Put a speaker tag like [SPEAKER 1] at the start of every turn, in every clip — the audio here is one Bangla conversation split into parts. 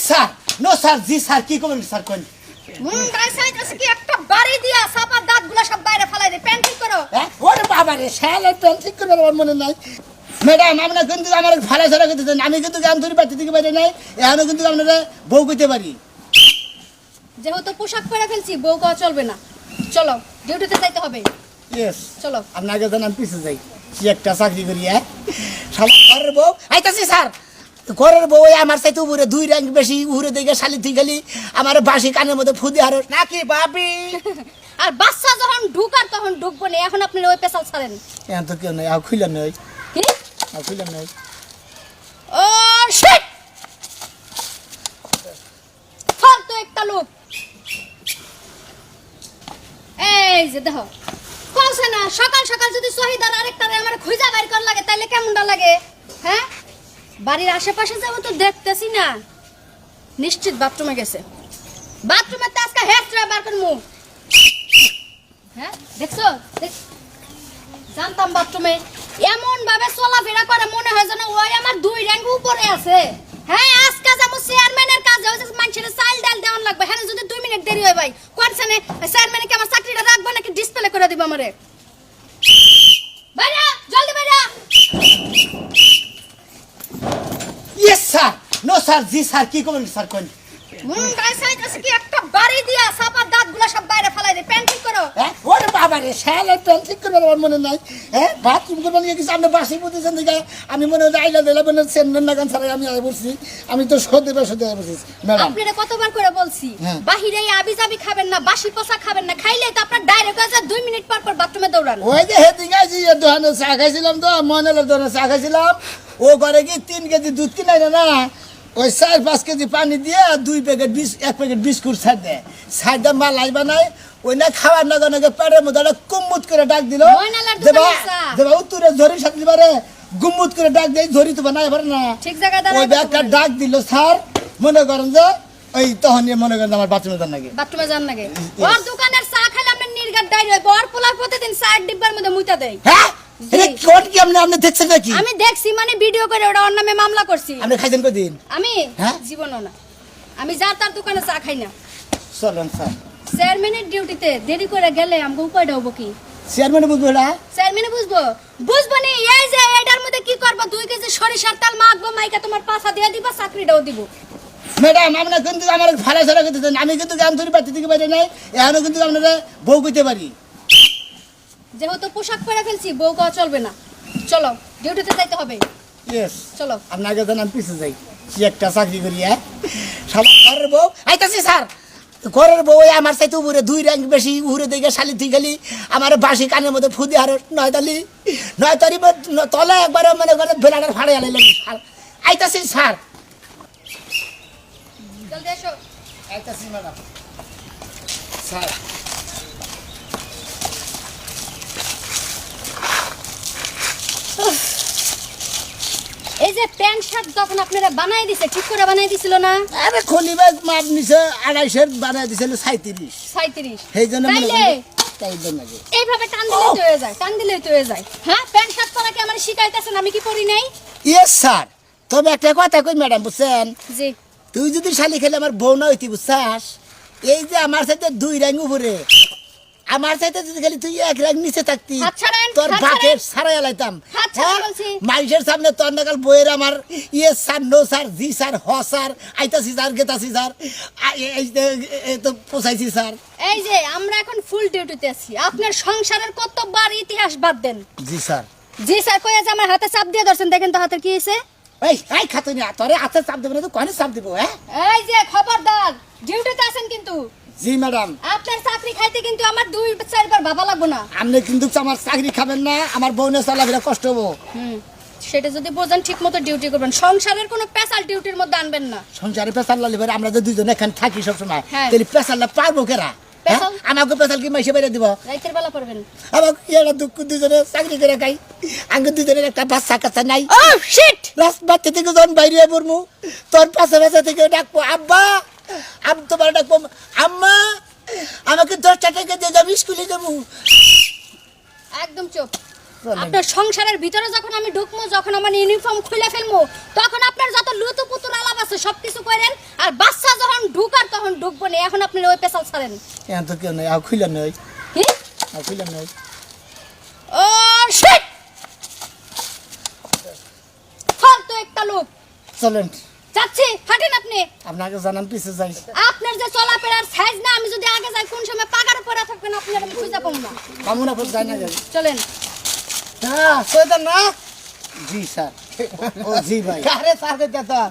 [SPEAKER 1] স্যার নো স্যার জি স্যার কি করবেন স্যার কোন
[SPEAKER 2] মুন্ডাই সাইজ কি একটা বাড়ি দিয়া সাপা দাঁতগুলো সব বাইরে ফেলাই দে প্যান্ট ঠিক করো
[SPEAKER 1] ওরে বাবা রে শালা প্যান্ট ঠিক করবে আমার মনে নাই ম্যাডাম আপনারা কিন্তু আমার ভালো সারা করতে দেন আমি কিন্তু গান ধরে বাড়ি থেকে বাইরে নাই এখনো কিন্তু আপনারা বউ কইতে পারি
[SPEAKER 2] যেহেতু পোশাক পরে ফেলছি বউ কওয়া চলবে না চলো ডিউটিতে যাইতে হবে
[SPEAKER 1] ইয়েস
[SPEAKER 2] চলো
[SPEAKER 1] আপনাকে জান আমি পিছে যাই কি একটা চাকরি করি হ্যাঁ শালা ঘরের বউ আইতাছি স্যার ঘরের বউ আমার চাইতে উপরে 2 র‍্যাঙ্ক বেশি উপরে দিকে শালি তুই গেলি আমার বাসি কানের মধ্যে ফুদি হারস নাকি বাবি
[SPEAKER 2] আর বাচ্চা যখন ঢুকার তখন ঢুকবো না এখন আপনি ওই পেছাল ছাড়েন
[SPEAKER 1] এখন তো কেউ নাই আর খুইলাম নই
[SPEAKER 2] কি
[SPEAKER 1] আর খুইলাম নই
[SPEAKER 2] ও শিট ফালতু একটা লোক এই যে দেখো কইছে না সকাল সকাল যদি শহীদার আরেকটারে আমার খুঁজা বাইর কর লাগে তাইলে কেমনটা লাগে হ্যাঁ বাড়ির আশেপাশে যাব তো দেখতেছি না নিশ্চিত বাথরুমে গেছে বাথরুমে তো আজকে হেস্ট্রা বার করমু হ্যাঁ দেখছো জানতাম বাথরুমে এমন ভাবে চলাফেরা করে মনে হয় যেন ওই আমার 2 র‍্যাঙ্ক উপরে আছে হ্যাঁ আজকে যাবো চেয়ারম্যানের কাজে হইছে মানুষের চাল ডাল দেওয়ান লাগবে হ্যাঁ যদি 2 মিনিট দেরি হয় ভাই কোনখানে চেয়ারম্যানে কি আমার চাকরিটা রাখবে নাকি ডিসপ্লে করে দিব আমারে বাইরা জলদি বাইরা
[SPEAKER 1] ইয়েস স্যার নো স্যার জি স্যার কি করবেন স্যার কোন
[SPEAKER 2] মুন্ডাই সাইজ কি একটা বাড়ি দিয়া সাপা দাঁতগুলো সব বাইরে ফেলাই দে প্যান্ট ঠিক করো
[SPEAKER 1] ওরে বাবা রে শালা প্যান্ট ঠিক করবে আমার মনে নাই বাথরুম করবেন কিছু আপনি বাসি বুঝেছেন দিকে আমি মনে হয় আইলা দিলাম মনে সেন্ডন নাগান ছাড়াই আমি আগে বলছি আমি তো সদে বসে বলছি ম্যাডাম
[SPEAKER 2] আপনারা কতবার করে বলছি বাহিরে আবি যাবি খাবেন না বাসি পোষা খাবেন না খাইলে তো আপনার ডাইরেক্ট হয়ে যায় 2 মিনিট পর পর বাথরুমে দৌড়ান
[SPEAKER 1] ওই যে হেদিন গাইছি দোকানে চা খাইছিলাম তো মনেলের দোকানে চা খাইছিলাম ও ঘরে কি 3 কেজি দুধ কিনাই না ওই 4-5 কেজি পানি দিয়ে 1 প্যাকেট বিস্কুট ছাড় দেয় ছাড় দিয়ে মালাই বানায় ওই না খাওয়ার নাগানাগে পেটের মধ্যে একটা কুম্মুত করে ডাক দিল দেবা উত্তরে ঝরির সাথে দিবারে গুম্মুত করে ডাক দেয় ঝরি তো বানায় পারে না
[SPEAKER 2] ঠিক জায়গা দাঁড়ায়
[SPEAKER 1] ওই একটা ডাক দিল স্যার মনে করেন যে ওই তখন মনে করেন আমার বাথরুমে যান নাকি
[SPEAKER 2] ওর দোকানের চা খাইলে আপনার নির্গাত ডাইরি হয় বড় পোলা প্রতিদিন 4 ডিব্বার মধ্যে মুইতা দেয়
[SPEAKER 1] হ্যাঁ এটা কোন কি আপনি দেখছেন নাকি
[SPEAKER 2] আমি দেখছি মানে ভিডিও করে ওটা ওর নামে মামলা করছি
[SPEAKER 1] আপনি খাইছেন কদিন
[SPEAKER 2] আমি জীবনও না আমি যা তার দোকানে চা খাই না
[SPEAKER 1] চলুন স্যার
[SPEAKER 2] চেয়ারম্যানের ডিউটিতে দেরি করে গেলে আমগো উপায়টা হবো কি
[SPEAKER 1] চেয়ারম্যানে বুঝবো না
[SPEAKER 2] চেয়ারম্যানে বুঝবো নি এই যে এটার মধ্যে কি করব 2 কেজি সরিষার তেল মাখবো মাইকা তোমার পাছা দিয়ে দিবা চাকরিটাও দিব
[SPEAKER 1] ম্যাডাম আপনারা কিন্তু আমার ভালো সারা করতে দেন আমি কিন্তু গান ধরে বাড়ি থেকে বাইরে নাই এখনো কিন্তু আপনারা বউ কইতে পারি
[SPEAKER 2] যেহেতু পোশাক পরে ফেলছি বউ কওয়া চলবে না চলো ডিউটিতে যাইতে হবে
[SPEAKER 1] ইয়েস
[SPEAKER 2] চলো
[SPEAKER 1] আপনাকে জান আমি পিছে যাই কি একটা চাকরি করি শালা ঘরের বউ আইতাছি স্যার ঘরের বউ আমার চাইতে উপরে 2 র‍্যাঙ্ক বেশি উপরে দিকে শালি তুই গেলি আমার বাসি কানের মধ্যে ফুদি হারস নয় তারি তলে একবার মনে করে বেলাটার ফাড়ে আলাইলাম আইতাছি স্যার
[SPEAKER 2] জলদি এসো
[SPEAKER 1] আইতাছি ম্যাডাম স্যার
[SPEAKER 2] এই যে প্যান্ট শার্ট যখন আপনারা বানাই দিছে ঠিক করে বানাই দিছিল না
[SPEAKER 1] আরে খলিবাজ মাপ নিছে 250 বানাই দিছিল 37 সেই জন্য
[SPEAKER 2] এইভাবে টান দিলেই তো হয়ে যায় হ্যাঁ প্যান্ট শার্ট পরা কি আমার শিখাইতেছেন আমি কি পরি নাই
[SPEAKER 1] ইয়েস স্যার তবে একটা কথা কই ম্যাডাম বুঝছেন
[SPEAKER 2] জি
[SPEAKER 1] তুই যদি শালি খেলে আমার বউ না হইতি বুঝছাস এই যে আমার সাথে 2 র‍্যাঙ্ক উপরে আমার সাথে যদি খালি তুই 1 র‍্যাঙ্ক নিচে থাকতি তোর বাকের সারাই লাইতাম মানুষের সামনে তোর নাকাল বইয়ের আমার ইয়ে স্যার নো স্যার জি স্যার হ স্যার আইতাছি স্যার গেতাছি স্যার এই তো পোষাইছি স্যার
[SPEAKER 2] এই যে আমরা এখন ফুল ডিউটিতে আছি আপনার সংসারের কতবার ইতিহাস বাদ দেন
[SPEAKER 1] জি স্যার
[SPEAKER 2] কইয়া যে আমার হাতে চাপ দিয়ে ধরছেন দেখেন তো হাতের কি হইছে
[SPEAKER 1] এই খাতুন তোরে হাতে চাপ দেব না তো কোনে চাপ দিব
[SPEAKER 2] এই যে খবরদার ডিউটিতে আছেন কিন্তু
[SPEAKER 1] জি ম্যাডাম
[SPEAKER 2] আপনার চাকরি খাইতে কিন্তু আমার 2-4 বার ভাবা লাগবে না
[SPEAKER 1] আপনি কিন্তু আমার চাকরি খাবেন না আমার বউনের চলাফেরা কষ্ট হবো
[SPEAKER 2] সেটা যদি বোঝেন ঠিক মতো ডিউটি করবেন সংসারের কোনো স্পেশাল ডিউটির মধ্যে আনবেন না
[SPEAKER 1] সংসারে পেশাল লালিবার আমরা যে দুইজন এখানে থাকি সব সময় তাহলে পেশালটা পারবো কেরা আমাকে পেশাল কি মাইসে বাইরে দিব
[SPEAKER 2] রাইতের বেলা করবেন
[SPEAKER 1] আমাকে এরা দুঃখ দুজনে চাকরি করে খাই আঙ্গ দুজনের একটা বাচ্চা কাচ্চা নাই
[SPEAKER 2] শিট
[SPEAKER 1] লাস্ট বাচ্চা থেকে যখন বাইরে পড়মু তোর পাশে পাশে থেকে ডাকবো আব্বা আমি তোমার ডাকবো আম্মা আমাকে 10 টাকা দিয়ে যাবি স্কুলে যাবো
[SPEAKER 2] একদম চুপ আপনার সংসারের ভিতরে যখন আমি ঢুকমু যখন আমার ইউনিফর্ম খুলে ফেলমু তখন আপনার যত লুতু পুতুর আলাপ আছে মতো সবকিছু করেন আর বাচ্চা যখন ঢুকার তখন ঢুকবো না এখন আপনি ওই পেশাল ছাড়েন
[SPEAKER 1] এখন তো কেউ নেই আর খুইলাম নই
[SPEAKER 2] কি
[SPEAKER 1] আর খুইলাম নই
[SPEAKER 2] ও শিট ফালতু একটা লোক
[SPEAKER 1] চলেন
[SPEAKER 2] যাচ্ছি হাঁটেন আপনি
[SPEAKER 1] আপনাকে জানান পিছে যাই
[SPEAKER 2] আপনার যে চলাফেরার সাইজ না আমি যদি আগে যাই কোন সময় পাগার পরে থাকবেন আপনার আমি খুঁজে পাবো না
[SPEAKER 1] কামনা করে যাই না যাই
[SPEAKER 2] চলেন
[SPEAKER 3] হ্যাঁ সৈদার না
[SPEAKER 1] জি স্যার ও জি ভাই
[SPEAKER 3] আরে সাথে তো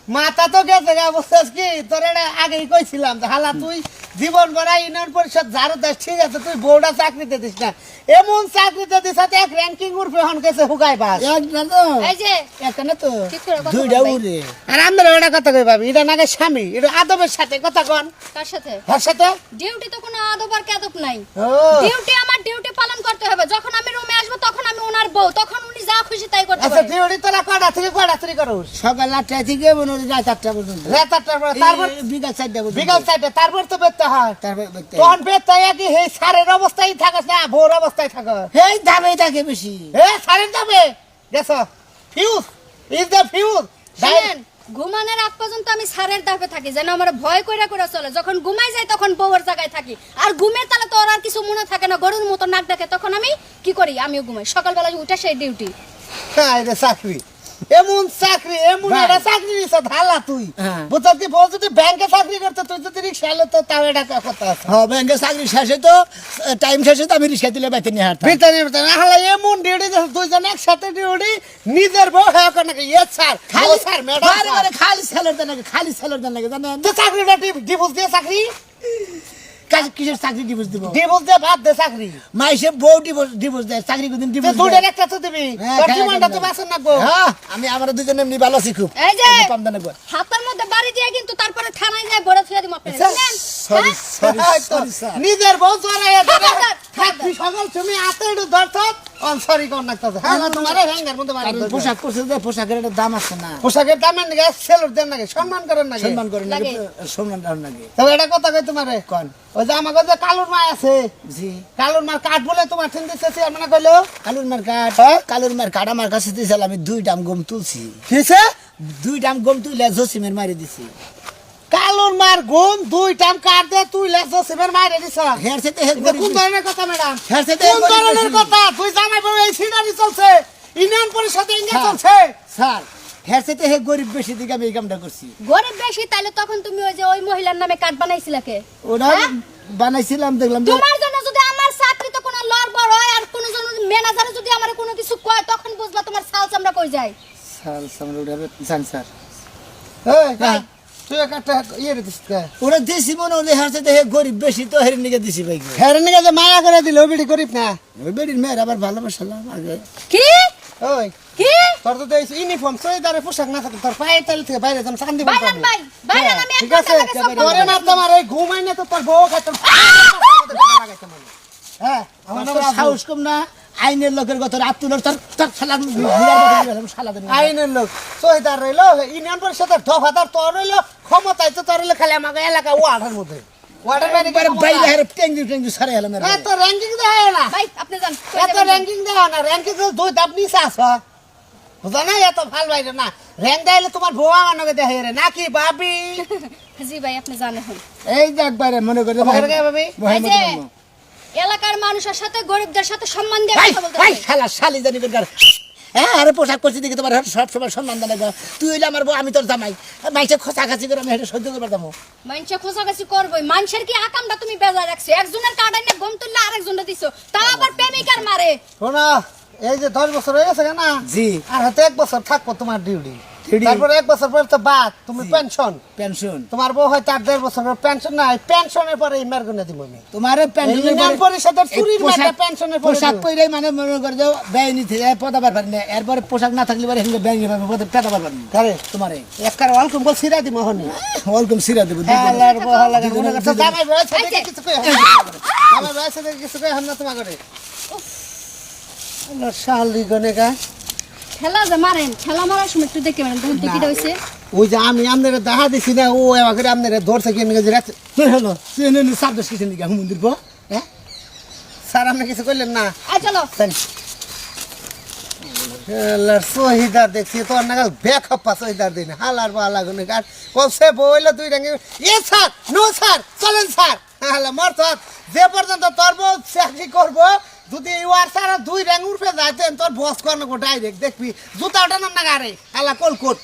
[SPEAKER 3] মাথা তো গেছে গা বুঝছিস কি তোর এটা আগেই কইছিলাম যে হালা তুই জীবন গড়া ইউনিয়ন পরিষদ ঝাড়ু দাস ঠিক আছে তুই বউটা চাকরিতে দিস না এমন চাকরিতে দিস এক র্যাঙ্কিং উঠবে হন কেছে হুকাই বাস
[SPEAKER 1] এক না তো
[SPEAKER 2] এই যে
[SPEAKER 1] একটা না তো
[SPEAKER 2] ঠিক করে কথা
[SPEAKER 1] দুইটা
[SPEAKER 2] বল ভাই।
[SPEAKER 1] উড়ে
[SPEAKER 3] আর আমরা ওটা কথা কই ভাবি এটা নাকি স্বামী এটা আদবের সাথে কথা কন
[SPEAKER 2] কার সাথে
[SPEAKER 3] ওর সাথে
[SPEAKER 2] ডিউটি তো কোনো আদব আর কেদব নাই
[SPEAKER 3] ও
[SPEAKER 2] ডিউটি আমার ডিউটি পালন করতে হবে যখন আমি রুমে আসবো তখন আমি ওনার বউ তখন উনি যা খুশি তাই করতে
[SPEAKER 3] আচ্ছা
[SPEAKER 2] পারেন
[SPEAKER 3] ডিউটি তোরা কটা থেকে কটা তুই করস
[SPEAKER 1] সকাল 8টা থেকে মনে হয় রাত 8টা পর্যন্ত
[SPEAKER 3] রাত 8টার পরে তারপর
[SPEAKER 1] বিকাল 4টা পর্যন্ত
[SPEAKER 3] বিকাল 4টা তারপর তো বেরতে হয়
[SPEAKER 1] তারপর দেখতে
[SPEAKER 3] তখন বেরতে কি হে সারের অবস্থায় থাকস না ভোর অবস্থায় থাকস
[SPEAKER 1] এই দামে থাকে বেশি
[SPEAKER 3] এ সারের যাবে দেখো ফিউজ ইজ দ্য ফিউজ
[SPEAKER 2] শুনেন ঘুমানোর আগ পর্যন্ত আমি সারের দাপে থাকি যেন আমার ভয় কইরা কইরা চলে যখন ঘুমাই যাই তখন বউয়ের জায়গায় থাকি আর ঘুমের তালে তো ওর আর কিছু মনে থাকে না গরুর মতো নাক ডাকে তখন আমি কি করি আমিও ঘুমাই সকালবেলা উঠে সেই ডিউটি
[SPEAKER 3] হ্যাঁ এটা চাকরি এমন চাকরি এমন
[SPEAKER 1] ভাই।
[SPEAKER 3] একটা চাকরি দিছ ঢালা তুই
[SPEAKER 1] হ্যাঁ।
[SPEAKER 3] বুঝতে কি বল যদি ব্যাংকে চাকরি করতে তুই যদি রিক্সা এলো তো তাও এটা কথা আছে
[SPEAKER 1] হ্যাঁ ব্যাংকে চাকরি শেষে তো টাইম শেষে তো আমি রিক্সা দিলে বাইতে নিয়ে হাঁটতাম
[SPEAKER 3] ভিতরে ভিতরে হালা এমন ডিউটি দুইজন একসাথে ডিউটি নিজের বউ হ্যাঁ করে নাকি ইয়ে স্যার
[SPEAKER 1] খালি
[SPEAKER 3] স্যার ম্যাডাম
[SPEAKER 1] বারে বারে খালি স্যালার দেন নাকি খালি স্যালার দেন নাকি জানেন
[SPEAKER 3] তো চাকরিটা ডিভোর্স দিয়ে চাকরি
[SPEAKER 1] কিসের চাকরি ডিভোর্স দিব
[SPEAKER 3] ডিভোর্স দিয়ে বাদ দে চাকরি
[SPEAKER 1] মাইসে বউ ডিভোর্স দেয় চাকরি কোনদিন
[SPEAKER 3] তো
[SPEAKER 1] ডিভোর্স
[SPEAKER 3] দুইটার একটা তো দিবি
[SPEAKER 1] হ্যাঁ,
[SPEAKER 3] তোর
[SPEAKER 1] খাই
[SPEAKER 3] জীবনটা তো
[SPEAKER 1] একদম।
[SPEAKER 3] বাঁচন না গো
[SPEAKER 1] হ্যাঁ আমি আমরা দুজন এমনি ভালো আছি খুব
[SPEAKER 2] এই যে
[SPEAKER 1] কম দানে গো
[SPEAKER 2] হাতের মধ্যে বাড়ি দিয়ে কিন্তু তারপরে থানায় যায় বড় ছেড়ে দিম আপনার শুনেন
[SPEAKER 1] সরি
[SPEAKER 2] হ্যাঁ?
[SPEAKER 1] সরি স্যার
[SPEAKER 3] নিজের বউ চড়াইয়া
[SPEAKER 2] খবরদার,
[SPEAKER 3] থাকবি সকাল তুমি হাতে একটু ধরছ অন সরি কোন নাকতাছে হ্যাঁ তোমার হ্যাঙ্গার মধ্যে মারি
[SPEAKER 1] পোশাক করছে যে পোশাকের একটা দাম আছে না
[SPEAKER 3] পোশাকের দামের নাকি সেলর দেন নাকি সম্মান করেন নাকি
[SPEAKER 1] সম্মান করে নাকি
[SPEAKER 2] লাগে।
[SPEAKER 1] সম্মান দাও নাকি
[SPEAKER 3] তবে এটা কথা কই তোমারে
[SPEAKER 1] কোন
[SPEAKER 3] ওই যে আমাকে যে কালুর মা আছে
[SPEAKER 1] জি
[SPEAKER 3] কালুর মা কাঠ বলে তোমার ঠিক দিতেছি মানে কইলো
[SPEAKER 1] কালুর মার কাঠ কালুর মার কাঠ আমার কাছে দিয়েছিল আমি 2 ডাম গম তুলছি
[SPEAKER 3] কিসে
[SPEAKER 1] 2 ডাম গম তুলে জসিমের মারি দিছি
[SPEAKER 3] কালুর মার গুম দুই টাইম কাঠ দে তুই লেস সিমের মাইরে দিছ
[SPEAKER 1] হের সাথে হে
[SPEAKER 3] এটা কোন ধরনের কথা ম্যাডাম
[SPEAKER 1] হের সাথে
[SPEAKER 3] কোন ধরনের কথা তুই জামাই বউ এই সিনারি চলছে ইউনিয়ন পরিষদে ইঙ্গা
[SPEAKER 1] হ্যাঁ।
[SPEAKER 3] চলছে
[SPEAKER 1] স্যার হের সাথে হে গরিব বেশি দিকে আমি এই কামটা করছি
[SPEAKER 2] গরিব বেশি তাইলে তখন তুমি ওই যে ওই মহিলার নামে কার্ড বানাইছিলা কে
[SPEAKER 1] ওরা
[SPEAKER 2] হ্যাঁ?
[SPEAKER 1] বানাইছিলাম দেখলাম যে
[SPEAKER 2] তোমার জন্য যদি আমার চাকরি তো কোনো লড়বড় হয় আর কোনো জন ম্যানেজারে যদি আমার কোনো কিছু কয় তখন বুঝবা তোমার সাল চামড়া কই যায়
[SPEAKER 1] স্যার সামনে ওটা জান স্যার
[SPEAKER 3] এই
[SPEAKER 1] হ্যাঁ।
[SPEAKER 3] তুই একটা ইয়ে দিস কে
[SPEAKER 1] ওরা দিছি মনে হলে হের সাথে হে গরিব বেশি তো হের নিকে দিছি ভাই
[SPEAKER 3] হেরেন যে মায়া করে দিল বিড়ি করিস না
[SPEAKER 1] ওই বেড়ির মেয়ের আবার ভালোবাসালাম আগে
[SPEAKER 2] কি
[SPEAKER 3] ওই
[SPEAKER 2] কি
[SPEAKER 3] তোর তো এই ইউনিফর্ম সৈদারে পোশাক না থাকে তোর পায়ে তেল থেকে বাইরে যাম শান্তি
[SPEAKER 2] বাইলান ভাই বাইলান আমি
[SPEAKER 3] ঠিক
[SPEAKER 2] একটা
[SPEAKER 3] আছে
[SPEAKER 2] লাগে সব
[SPEAKER 3] তোরে না তোমার এই ঘুমাই না তো তোর বউ খাইতাম হ্যাঁ
[SPEAKER 1] আমার তো সাহস কম না আইনের লোকের কথা রাত তুলোর তোর তোর শালা বিরাট কথা শালা দেন
[SPEAKER 3] আইনের লোক সৈদার রইলো ইউনিয়ন পরিষদের দফাদার তোর রইলো ক্ষমতায় তো তোর রইলো খালি আমাকে এলাকা ওয়ার্ডের মধ্যে ওয়ার্ডের বাইরে
[SPEAKER 1] একবারে বাইরে হের টেঙ্গি টেঙ্গি সারে হেলাম
[SPEAKER 3] এত র্যাঙ্কিং দেয় না
[SPEAKER 2] ভাই আপনি যান
[SPEAKER 3] এত র্যাঙ্কিং দেওয়া না র্যাঙ্কিং তো দুই ধাপ নিচে আস বুঝা না এত ভাল বাইরে না র্যাঙ্ক দিলে তোমার বউ আমাকে দেখে রে নাকি ভাবি
[SPEAKER 2] জি ভাই আপনি জান এখন
[SPEAKER 1] এই যে একবারে মনে করে
[SPEAKER 3] তোমার কে ভাবি
[SPEAKER 2] এই যে এলাকার মানুষের সাথে গরিবদের সাথে সম্মান দিয়ে
[SPEAKER 1] ভাই
[SPEAKER 2] কথা বলতে
[SPEAKER 1] ভাই
[SPEAKER 2] হবে।
[SPEAKER 1] শালা শালি জানি বেকার হ্যাঁ আরে পোশাক করছি দেখি তোমার সব সময় সম্মান দেন তুই হইলে আমার বউ আমি তোর জামাই মাইসে খোঁচাখাচি করে আমি হেঁটে সহ্য করতে পারতাম
[SPEAKER 2] মানুষে খোঁজাখুঁজি করবই মানুষের কি আকামটা তুমি বেজায় রাখছো একজনের কার্ড আইনে গম তুললে আরেকজনটা দিছো তাও আবার প্রেমিকার মারে
[SPEAKER 3] শোনা এই যে 10 বছর হয়ে গেছে না
[SPEAKER 1] জি
[SPEAKER 3] আর হাতে 1 বছর থাকবো তোমার ডিউটি
[SPEAKER 1] Duty?
[SPEAKER 3] তারপর 1 বছর পর তো বাদ তুমি পেনশন
[SPEAKER 1] পেনশন
[SPEAKER 3] তোমার বউ হয় 4.5 বছর পেনশন নাই পেনশনের পরে এই মার গুনে দিব আমি
[SPEAKER 1] তোমারে
[SPEAKER 3] ইউনিয়ন পরিষদের চুরির মাঠে পেনশনের পরে
[SPEAKER 1] পোশাক
[SPEAKER 3] দিব।
[SPEAKER 1] পরে মানে মনে করে যাও ব্যয় নিতে যায় পদাবার পারেন এরপরে পোশাক না থাকলে পরে হেঙ্গে ব্যয় নিতে পেতাবার পারেন
[SPEAKER 3] কারে
[SPEAKER 1] তোমারে
[SPEAKER 3] একবার ওয়েলকাম বল সিরা দিব হনি
[SPEAKER 1] ওয়েলকাম সিরা দেব
[SPEAKER 3] আল্লাহর বহা লাগে মনে করছে
[SPEAKER 1] দুজনে-
[SPEAKER 3] জামাই বয়স
[SPEAKER 2] আচ্ছা।
[SPEAKER 3] কিছু কই জামাই বয়স কিছু কই হামনা তোমা করে আল্লাহ শালি গনে গা
[SPEAKER 2] খেলা যে মারেন খেলা মারার সময় একটু দেখে মানে তখন টিকিট হয়েছে
[SPEAKER 3] ওই যে আমি আমনের দেখা দিছি না ও আমাকে আমনের ধরছে কি নিয়ে যাচ্ছে
[SPEAKER 1] তুই হলো তুই এনে সাবদ কিসের দিকে মন্দির পো হ্যাঁ
[SPEAKER 3] স্যার আপনি কিছু কইলেন না
[SPEAKER 2] আয় চলো
[SPEAKER 1] তাই
[SPEAKER 3] সহিদার দেখছি তোর নাগাল বেখপ্পা সহিদার দিন হালার বালা গুনে কাট কবসে বইলে তুই রঙে এ স্যার নো স্যার চলেন স্যার হালা মর স্যার যে পর্যন্ত তোর বউ চাকরি করবো যদি ইউআর স্যার দুই রঙ উঠে যাইতেন তোর বস করনো ডাইরেক্ট দেখবি জুতা ওঠানোর নাগারে হালা কলকট